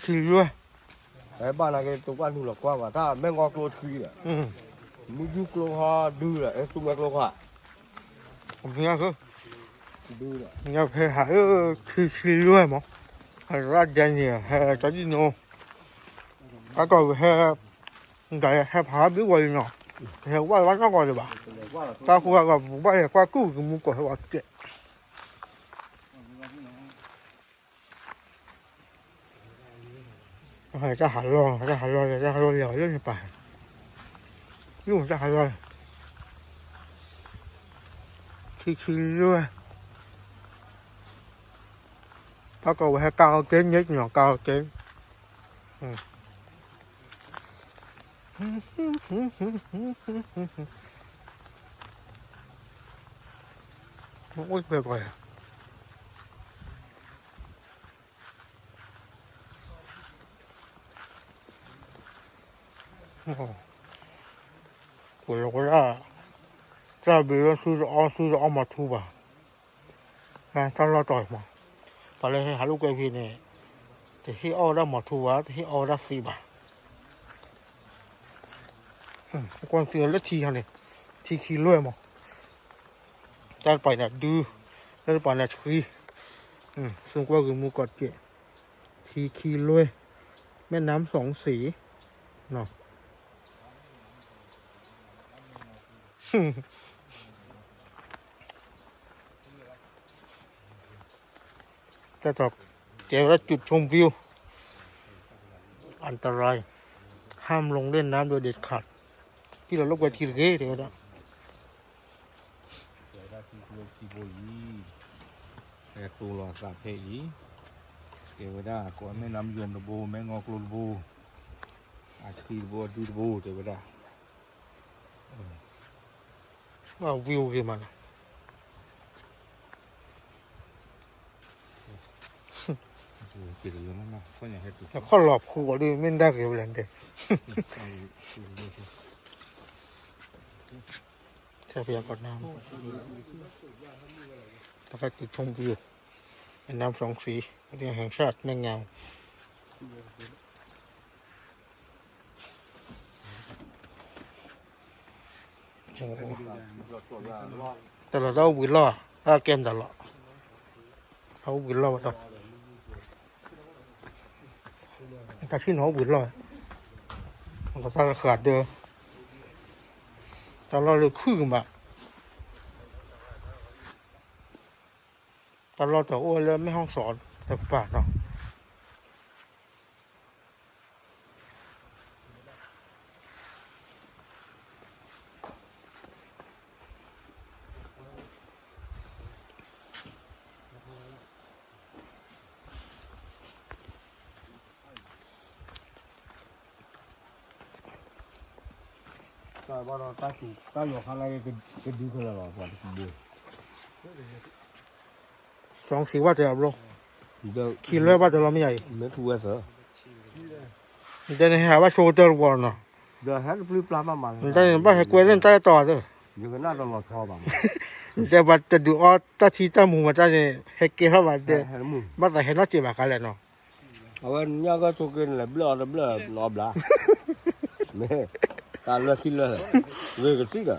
气热，哎，把那个都关住了，关吧，他没搞过去了，没有搞哈丢了，哎，都没搞哈，我们那个丢了。你要配还有气热嘛，还是那点的，还这几种，那个还应该还怕比我呢，还我那个的吧，他说那个不把挂钩给我搞我给，还这还热，这还热，这还热了，真是白，用这还热，气热。他个还cao kiến nhất nhỏ cao kiến ôi tuyệt vời của nó ra bị nó suy rõ mà thu vào ta lo tỏi mà và lấy hai lúc cái gì này thì khi ao ra mà thu vào thì khi ao ra xì vào con tiền rất chi này chi khí luôn mà ta phải là đưa ta phải là khí xung quanh cái mua cọt chuyện chi khí luôn แม่น้ำสองสีเนาะจะตอบเจอแล้วจุดชมวิวอันตรายห้ามลงเล่นน้ำโดยเด็ดขาดที่เราลบไปทีเรเดี๋ยวนะแต่ตัวหลอดสาเพยีเกวดาก่อนไม่น้ำยมระโบไม่งอกลูโบอาชีพบัวดูโบเกวดาว่าวิวกี่มันเกิดเรื่องนั้นก็อย่างให้ตัวแล้วข้อหลอบขู่ก็ดูไม่ได้เกี่ยวอะไรเด็กทรัพยากรน้ำแล้วก็จุดชมวิวน้ำสองสีที่แห่งชาติแม่งามแต่เราต้องวิ่งล่อถ้าเกมตลอดเอาวิ่งล่อมาต่อถ้าชิ้นหัววิ่งล่อมันก็ต้องขาดเด้อแต่เราเลยขึ้นมาแต่เราแต่อ้วนแล้วไม่ห้องสอนแต่ปากเนาะก็ว่าเราตั้งอยู่ข้างในก็ดูกันแล้วหรอก่อนดูสองสีว่าจะเอาลงขี่เรือว่าจะเราไม่ใหญ่ไม่ถูกเหรอแต่ในหาว่าโชว์เตอร์วอลเนาะเดี๋ยวให้ปลื้มปลามามันแต่ว่าให้กวนเล่นใต้ต่อเด้อยังก็น่าต้องรอทอบ้างแต่ว่าจะดูอ๋อตาทีตาหมูมาจ้าเนี่ยให้เกี่ยวมาเด้อมาแต่เห็นน้อจีบกันเลยเนาะเอาไว้เนี่ยก็ถูกกินเลยเบลอรอบละเนี่ยการเลือกกินเลยเว้ยก็สิกะ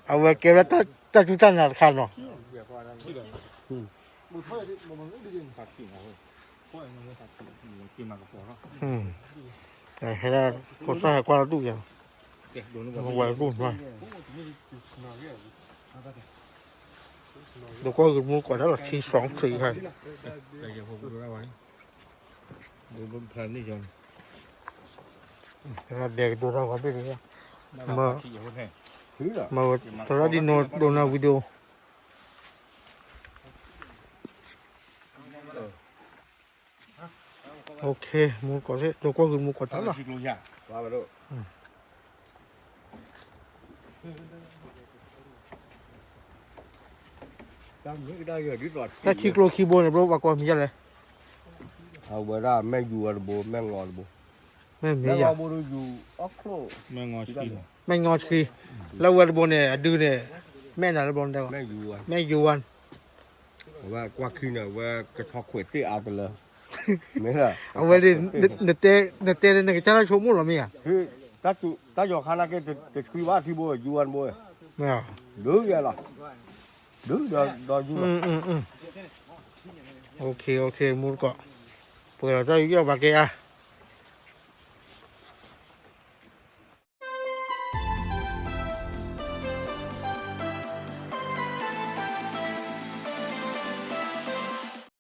เอาไว้เกี่ยวแล้วตาจุดตั้งนาคันเนาะแต่ให้ได้ก็ใส่กว่าดูอย่างไว้รุ่นไว้ดูก็คือมูก่อนแล้วทีสองสี่ให้ดูบนแผนนี่จังเด็กดูเราก็ไม่รู้มาตอนนี้โดนวิดีโอโอเคมูก่อนเลยดูก็คือมูก่อนทั้งหมดถ้าคีโกรคีโบเนี่ยบล็อกว่าก่อนมีอะไรเอาไว้ได้แม่อยู่อะไรบ่แม่งออะไรบ่ไม่มีอย่างบ่รู้อยู่อัคโคแม่งอชีไม่งอชีแล้ววันบนเนี่ยดูเนี่ยแม่น่ะบนได้ก่อนแม่อยู่แม่อยู่วันว่ากว่าคืนน่ะว่ากระทอกขวดที่เอาไปเลย没了。啊，我的那带的那个加拿大球木了没有？嘿，咱就看那个这吹瓦提波、油完波，没有。六月了，六月到油了。OK，木个，不要再要把给啊。